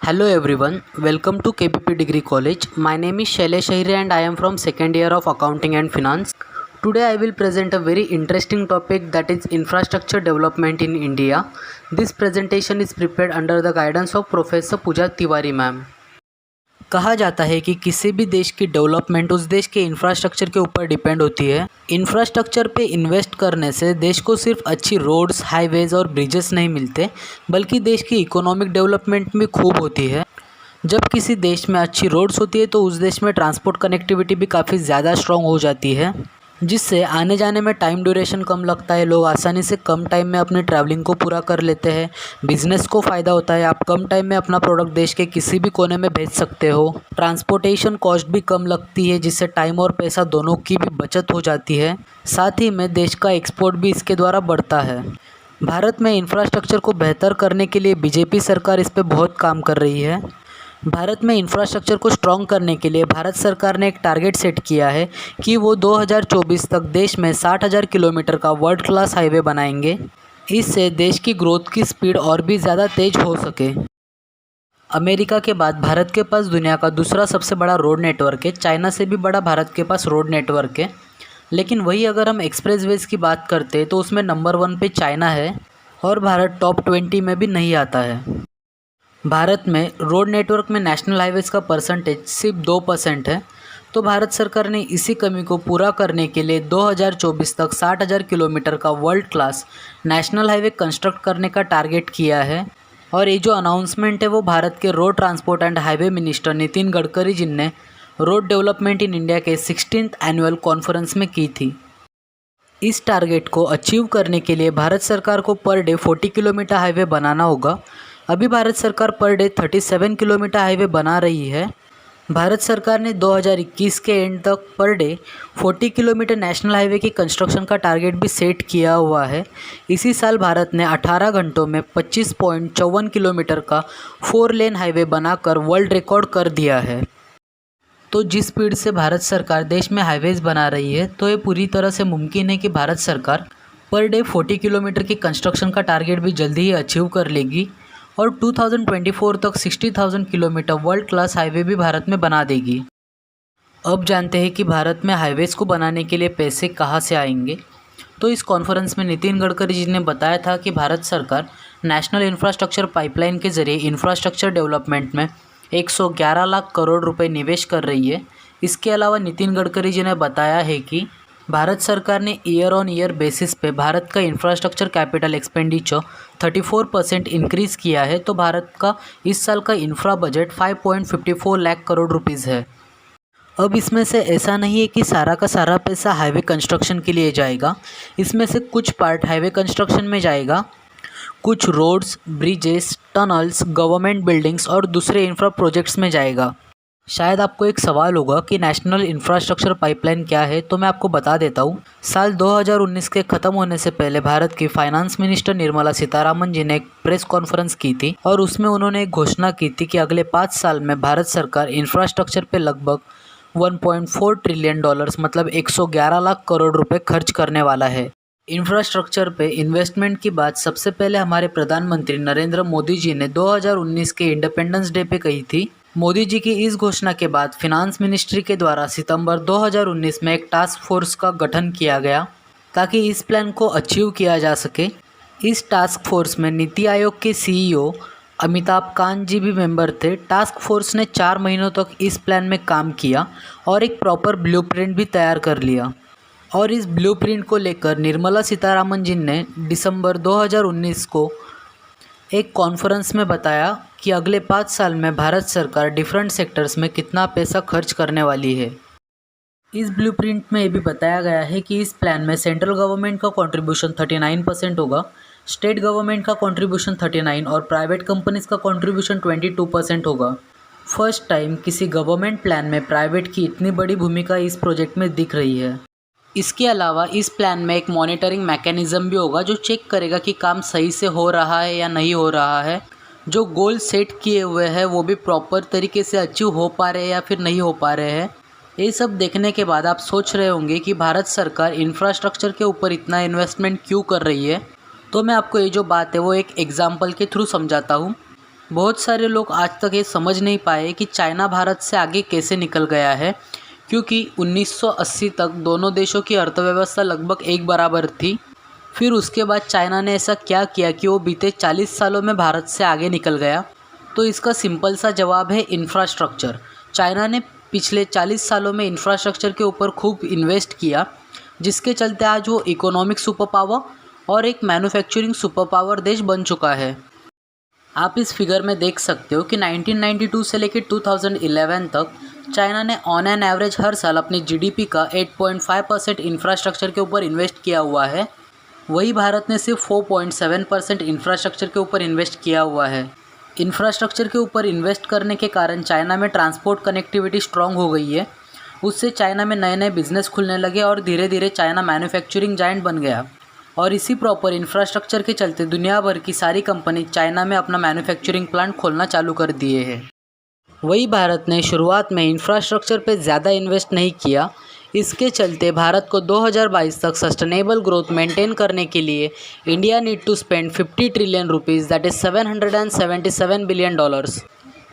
Hello everyone, welcome to KPP Degree College. My name is Shailesh Ahire and I am from second year of Accounting and Finance. Today I will present a very interesting topic, that is infrastructure development in India. This presentation is prepared under the guidance of Professor Pooja Tiwari ma'am. कहा जाता है कि किसी भी देश की development उस देश के इंफ्रास्ट्रक्चर के ऊपर डिपेंड होती है। इंफ्रास्ट्रक्चर पे इन्वेस्ट करने से देश को सिर्फ अच्छी रोड्स, हाईवेज और ब्रिजेस नहीं मिलते, बल्कि देश की इकोनॉमिक डेवलपमेंट भी खूब होती है। जब किसी देश में अच्छी रोड्स होती है तो उस देश में ट्रांसपोर्ट कनेक्टिविटी भी काफ़ी ज़्यादा स्ट्रॉन्ग हो जाती है, जिससे आने जाने में टाइम ड्यूरेशन कम लगता है। लोग आसानी से कम टाइम में अपनी ट्रैवलिंग को पूरा कर लेते हैं। बिजनेस को फ़ायदा होता है, आप कम टाइम में अपना प्रोडक्ट देश के किसी भी कोने में भेज सकते हो। ट्रांसपोर्टेशन कॉस्ट भी कम लगती है, जिससे टाइम और पैसा दोनों की भी बचत हो जाती है। साथ ही में देश का एक्सपोर्ट भी इसके द्वारा बढ़ता है। भारत में इंफ्रास्ट्रक्चर को बेहतर करने के लिए बीजेपी सरकार इस पर बहुत काम कर रही है। भारत में इंफ्रास्ट्रक्चर को स्ट्रॉन्ग करने के लिए भारत सरकार ने एक टारगेट सेट किया है कि वो 2024 तक देश में 60,000 किलोमीटर का वर्ल्ड क्लास हाईवे बनाएंगे। इससे देश की ग्रोथ की स्पीड और भी ज़्यादा तेज हो सके। अमेरिका के बाद भारत के पास दुनिया का दूसरा सबसे बड़ा रोड नेटवर्क है। चाइना से भी बड़ा भारत के पास रोड नेटवर्क है। लेकिन वही अगर हम एक्सप्रेसवेज की बात करते हैं तो उसमें नंबर 1 पे चाइना है और भारत टॉप 20 में भी नहीं आता है। भारत में रोड नेटवर्क में नेशनल हाईवेज़ का परसेंटेज सिर्फ 2% है। तो भारत सरकार ने इसी कमी को पूरा करने के लिए 2024 तक 60,000 किलोमीटर का world class national highway construct करने का टारगेट किया है। और ये जो अनाउंसमेंट है वो भारत के road transport and highway minister Nitin Gadkari ji ने रोड डेवलपमेंट इन इंडिया के 16th एनुअल कॉन्फ्रेंस में की थी। इस टारगेट को अचीव करने के लिए भारत सरकार को पर डे 40 किलोमीटर हाईवे बनाना होगा। अभी भारत सरकार पर डे 37 किलोमीटर हाईवे बना रही है। भारत सरकार ने 2021 के एंड तक per day 40 kilometre national highway की कंस्ट्रक्शन का टारगेट भी सेट किया हुआ है। इसी साल भारत ने 18 घंटों में 25.54 किलोमीटर का 4 लेन हाईवे बनाकर वर्ल्ड रिकॉर्ड कर दिया है। तो जिस स्पीड से भारत सरकार देश में हाईवेज बना रही है, तो ये पूरी तरह से मुमकिन है कि भारत सरकार पर डे 40 किलोमीटर की कंस्ट्रक्शन का टारगेट भी जल्दी ही अचीव कर लेगी और 2024 तक 60,000 किलोमीटर वर्ल्ड क्लास हाईवे भी भारत में बना देगी। अब जानते हैं कि भारत में हाईवेज़ को बनाने के लिए पैसे कहाँ से आएंगे। तो इस कॉन्फ्रेंस में नितिन गडकरी जी ने बताया था कि भारत सरकार नेशनल इंफ्रास्ट्रक्चर पाइपलाइन के ज़रिए इंफ्रास्ट्रक्चर डेवलपमेंट में 111 लाख करोड़ रुपए निवेश कर रही है। इसके अलावा नितिन गडकरी जी ने बताया है कि भारत सरकार ने ईयर ऑन ईयर बेसिस पे भारत का इंफ्रास्ट्रक्चर कैपिटल एक्सपेंडिचर 34% इंक्रीज़ किया है। तो भारत का इस साल का infra budget 5.54 lakh crore rupees है। अब इसमें से ऐसा नहीं है कि सारा का सारा पैसा हाईवे कंस्ट्रक्शन के लिए जाएगा। इसमें से कुछ पार्ट हाईवे कंस्ट्रक्शन में जाएगा, कुछ roads, bridges, tunnels, government buildings और दूसरे इंफ्रा प्रोजेक्ट्स में जाएगा। शायद आपको एक सवाल होगा कि नेशनल इंफ्रास्ट्रक्चर पाइपलाइन क्या है, तो मैं आपको बता देता हूँ। साल 2019 के ख़त्म होने से पहले भारत की फाइनेंस मिनिस्टर निर्मला सीतारामन जी ने एक प्रेस कॉन्फ्रेंस की थी और उसमें उन्होंने एक घोषणा की थी कि अगले 5 साल में भारत सरकार इंफ्रास्ट्रक्चर पे लगभग $1.4 ट्रिलियन मतलब 111 लाख करोड़ रुपए खर्च करने वाला है। इंफ्रास्ट्रक्चर पे इन्वेस्टमेंट की बात सबसे पहले हमारे प्रधानमंत्री नरेंद्र मोदी जी ने 2019 के इंडिपेंडेंस डे पे कही थी। मोदी जी की इस घोषणा के बाद फिनांस मिनिस्ट्री के द्वारा सितंबर 2019 में एक टास्क फोर्स का गठन किया गया ताकि इस प्लान को अचीव किया जा सके। इस टास्क फोर्स में नीति आयोग के सीईओ अमिताभ कांत जी भी मेंबर थे। टास्क फोर्स ने 4 महीनों तक इस प्लान में काम किया और एक प्रॉपर ब्लूप्रिंट भी तैयार कर लिया। और इस ब्लूप्रिंट को लेकर निर्मला सीतारामन जी ने दिसंबर 2019 को एक कॉन्फ्रेंस में बताया कि अगले 5 साल में भारत सरकार डिफरेंट सेक्टर्स में कितना पैसा खर्च करने वाली है। इस ब्लूप्रिंट में ये भी बताया गया है कि इस प्लान में सेंट्रल गवर्नमेंट का कंट्रीब्यूशन 39% होगा, स्टेट गवर्नमेंट का कंट्रीब्यूशन 39% और प्राइवेट कंपनीज का कंट्रीब्यूशन 22% होगा। फर्स्ट टाइम किसी गवर्नमेंट प्लान में प्राइवेट की इतनी बड़ी भूमिका इस प्रोजेक्ट में दिख रही है। इसके अलावा इस प्लान में एक मॉनिटरिंग मैकेनिज़्म भी होगा जो चेक करेगा कि काम सही से हो रहा है या नहीं हो रहा है। जो गोल सेट किए हुए हैं वो भी प्रॉपर तरीके से अचीव हो पा रहे हैं या फिर नहीं हो पा रहे हैं। ये सब देखने के बाद आप सोच रहे होंगे कि भारत सरकार इंफ्रास्ट्रक्चर के ऊपर इतना इन्वेस्टमेंट क्यों कर रही है। तो मैं आपको ये जो बात है वो एक एग्जाम्पल के थ्रू समझाता हूँ। बहुत सारे लोग आज तक ये समझ नहीं पाए कि चाइना भारत से आगे कैसे निकल गया है, क्योंकि 1980 तक दोनों देशों की अर्थव्यवस्था लगभग एक बराबर थी। फिर उसके बाद चाइना ने ऐसा क्या किया कि वो बीते 40 सालों में भारत से आगे निकल गया। तो इसका सिंपल सा जवाब है इंफ्रास्ट्रक्चर। चाइना ने पिछले 40 सालों में इंफ्रास्ट्रक्चर के ऊपर खूब इन्वेस्ट किया, जिसके चलते आज वो इकोनॉमिक सुपर पावर और एक मैन्युफैक्चरिंग सुपर पावर देश बन चुका है। आप इस फिगर में देख सकते हो कि 1992 से लेकर 2011 तक चाइना ने ऑन एन एवरेज हर साल अपनी जीडीपी का 8.5% इंफ्रास्ट्रक्चर के ऊपर इन्वेस्ट किया हुआ है। वही भारत ने सिर्फ 4.7% इंफ्रास्ट्रक्चर के ऊपर इन्वेस्ट किया हुआ है। इंफ्रास्ट्रक्चर के ऊपर इन्वेस्ट करने के कारण चाइना में ट्रांसपोर्ट कनेक्टिविटी स्ट्रॉन्ग हो गई है। उससे चाइना में नए नए बिजनेस खुलने लगे और धीरे धीरे चाइना मैन्युफैक्चरिंग जायंट बन गया। और इसी प्रॉपर इंफ्रास्ट्रक्चर के चलते दुनिया भर की सारी कंपनी चाइना में अपना मैन्युफैक्चरिंग प्लांट खोलना चालू कर दिए हैं। वही भारत ने शुरुआत में इंफ्रास्ट्रक्चर पे ज़्यादा इन्वेस्ट नहीं किया। इसके चलते भारत को 2022 तक सस्टेनेबल ग्रोथ मेंटेन करने के लिए India need to spend 50 trillion rupees, that is $777 billion.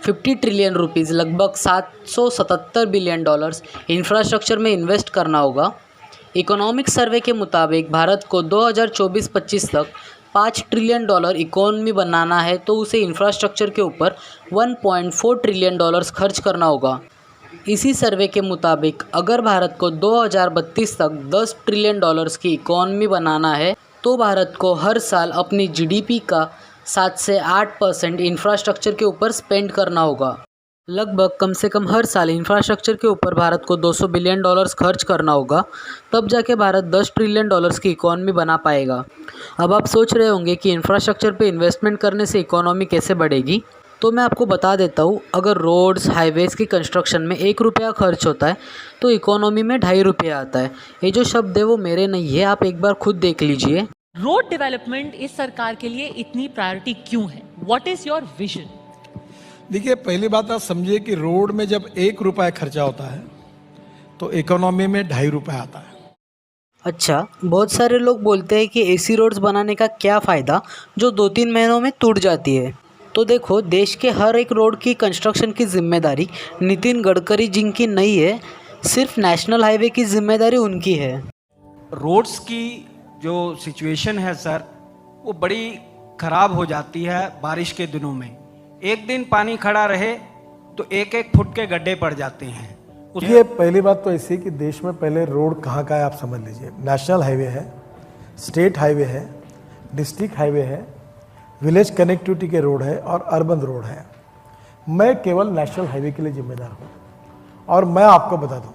50 trillion rupees लगभग $777 बिलियन इंफ्रास्ट्रक्चर में इन्वेस्ट करना होगा। इकोनॉमिक सर्वे के मुताबिक भारत को 2024-25 तक $5 ट्रिलियन इकोनॉमी बनाना है, तो उसे इंफ्रास्ट्रक्चर के ऊपर $1.4 ट्रिलियन खर्च करना होगा। इसी सर्वे के मुताबिक अगर भारत को 2032 तक $10 ट्रिलियन की इकोनॉमी बनाना है, तो भारत को हर साल अपनी जीडीपी का 7 से 8% इंफ्रास्ट्रक्चर के ऊपर स्पेंड करना होगा। लगभग कम से कम हर साल इंफ्रास्ट्रक्चर के ऊपर भारत को $200 बिलियन खर्च करना होगा, तब जाके भारत $10 ट्रिलियन की इकोनॉमी बना पाएगा। अब आप सोच रहे होंगे कि इंफ्रास्ट्रक्चर पे इन्वेस्टमेंट करने से इकोनॉमी कैसे बढ़ेगी। तो मैं आपको बता देता हूँ, अगर रोड्स हाईवेज़ की कंस्ट्रक्शन में ₹1 खर्च होता है तो इकोनॉमी में ₹2.5 आता है। ये जो शब्द है वो मेरे नहीं है, आप एक बार खुद देख लीजिए। रोड डेवलपमेंट इस सरकार के लिए इतनी प्रायोरिटी क्यों है? What is your vision? देखिए, पहली बात आप समझिए कि रोड में जब ₹1 खर्चा होता है तो इकोनॉमी में ₹2.5 आता है। अच्छा, बहुत सारे लोग बोलते हैं कि एसी रोड्स बनाने का क्या फ़ायदा जो 2-3 महीनों में टूट जाती है। तो देखो, देश के हर एक रोड की कंस्ट्रक्शन की जिम्मेदारी नितिन गडकरी जी की नहीं है, सिर्फ नेशनल हाईवे की जिम्मेदारी उनकी है। रोड्स की जो सिचुएशन है सर, वो बड़ी ख़राब हो जाती है बारिश के दिनों में। एक दिन पानी खड़ा रहे तो 1-1 फुट के गड्ढे पड़ जाते हैं। ये पहली बात तो ऐसी कि देश में पहले रोड कहाँ का है आप समझ लीजिए। नेशनल हाईवे है, स्टेट हाईवे है, डिस्ट्रिक्ट हाईवे है, विलेज कनेक्टिविटी के रोड है और अर्बन रोड है। मैं केवल नेशनल हाईवे के लिए जिम्मेदार हूँ। और मैं आपको बता दूँ,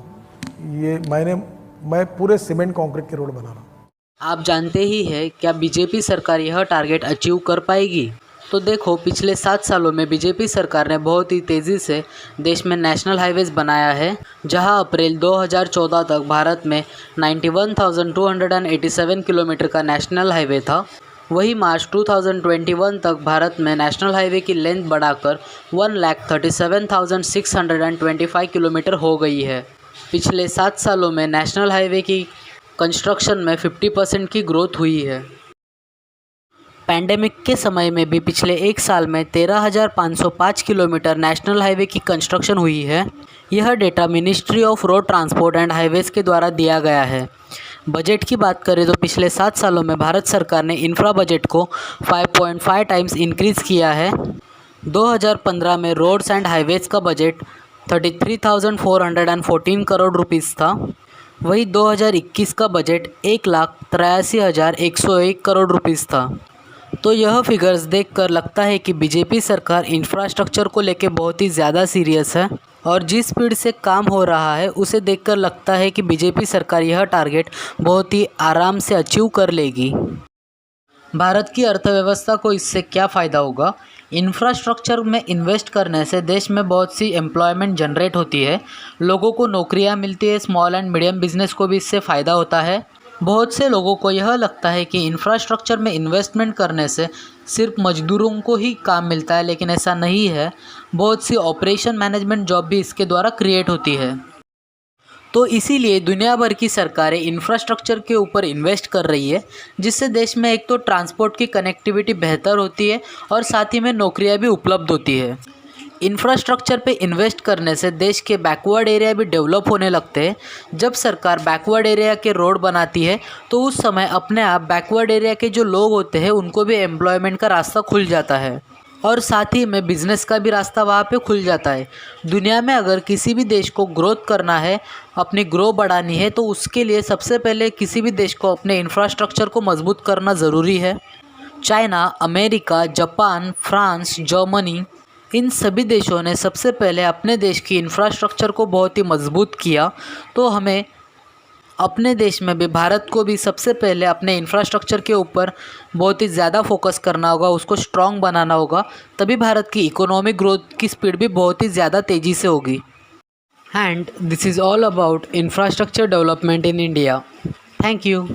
ये मैं पूरे सीमेंट कंक्रीट के रोड बना रहा हूँ। आप जानते ही हैं, क्या बीजेपी सरकार यह टारगेट अचीव कर पाएगी? तो देखो, पिछले 7 सालों में बीजेपी सरकार ने बहुत ही तेज़ी से देश में नेशनल हाईवेज़ बनाया है, जहां अप्रैल 2014 तक भारत में 91,287 किलोमीटर का नेशनल हाईवे था। वही मार्च 2021 तक भारत में नेशनल हाईवे की लेंथ बढ़ाकर 1,37,625 किलोमीटर हो गई है। पिछले 7 सालों में नेशनल हाईवे की कंस्ट्रक्शन में 50% की ग्रोथ हुई है। पैंडेमिक के समय में भी पिछले 1 साल में 13,505 किलोमीटर नेशनल हाईवे की कंस्ट्रक्शन हुई है। यह data ministry of road transport and highways के द्वारा दिया गया है। बजट की बात करें तो पिछले 7 सालों में भारत सरकार ने इंफ्रा बजट को 5.5 टाइम्स इंक्रीज़ किया है। 2015 में रोड्स एंड हाईवेज़ का बजट 33,414 करोड़ रुपीज़ था। वही 2021 का बजट 1,83,101 करोड़ रुपीज़ था। तो यह फिगर्स देखकर लगता है कि बीजेपी सरकार इंफ्रास्ट्रक्चर को लेकर बहुत ही ज़्यादा सीरियस है, और जिस स्पीड से काम हो रहा है उसे देखकर लगता है कि बीजेपी सरकार यह टारगेट बहुत ही आराम से अचीव कर लेगी। भारत की अर्थव्यवस्था को इससे क्या फ़ायदा होगा? इंफ्रास्ट्रक्चर में इन्वेस्ट करने से देश में बहुत सी एम्प्लॉयमेंट जनरेट होती है, लोगों को नौकरियां मिलती है, स्मॉल एंड मीडियम बिजनेस को भी इससे फ़ायदा होता है। बहुत से लोगों को यह लगता है कि इंफ्रास्ट्रक्चर में इन्वेस्टमेंट करने से सिर्फ मजदूरों को ही काम मिलता है, लेकिन ऐसा नहीं है। बहुत सी ऑपरेशन मैनेजमेंट जॉब भी इसके द्वारा क्रिएट होती है। तो इसीलिए दुनिया भर की सरकारें इंफ्रास्ट्रक्चर के ऊपर इन्वेस्ट कर रही है, जिससे देश में एक तो ट्रांसपोर्ट की कनेक्टिविटी बेहतर होती है और साथ ही में नौकरियां भी उपलब्ध होती है। इंफ्रास्ट्रक्चर पे इन्वेस्ट करने से देश के बैकवर्ड एरिया भी डेवलप होने लगते हैं। जब सरकार बैकवर्ड एरिया के रोड बनाती है तो उस समय अपने आप बैकवर्ड एरिया के जो लोग होते हैं उनको भी एम्प्लॉयमेंट का रास्ता खुल जाता है और साथ ही में बिज़नेस का भी रास्ता वहाँ पे खुल जाता है। दुनिया में अगर किसी भी देश को ग्रोथ करना है, अपनी ग्रो बढ़ानी है, तो उसके लिए सबसे पहले किसी भी देश को अपने इंफ्रास्ट्रक्चर को मजबूत करना ज़रूरी है। China, America, Japan, France, Germany, इन सभी देशों ने सबसे पहले अपने देश की इंफ्रास्ट्रक्चर को बहुत ही मजबूत किया। तो हमें अपने देश में भी, भारत को भी सबसे पहले अपने इंफ्रास्ट्रक्चर के ऊपर बहुत ही ज़्यादा फोकस करना होगा, उसको स्ट्रॉन्ग बनाना होगा। तभी भारत की इकोनॉमिक ग्रोथ की स्पीड भी बहुत ही ज़्यादा तेज़ी से होगी। And this is all about infrastructure development in India. Thank you.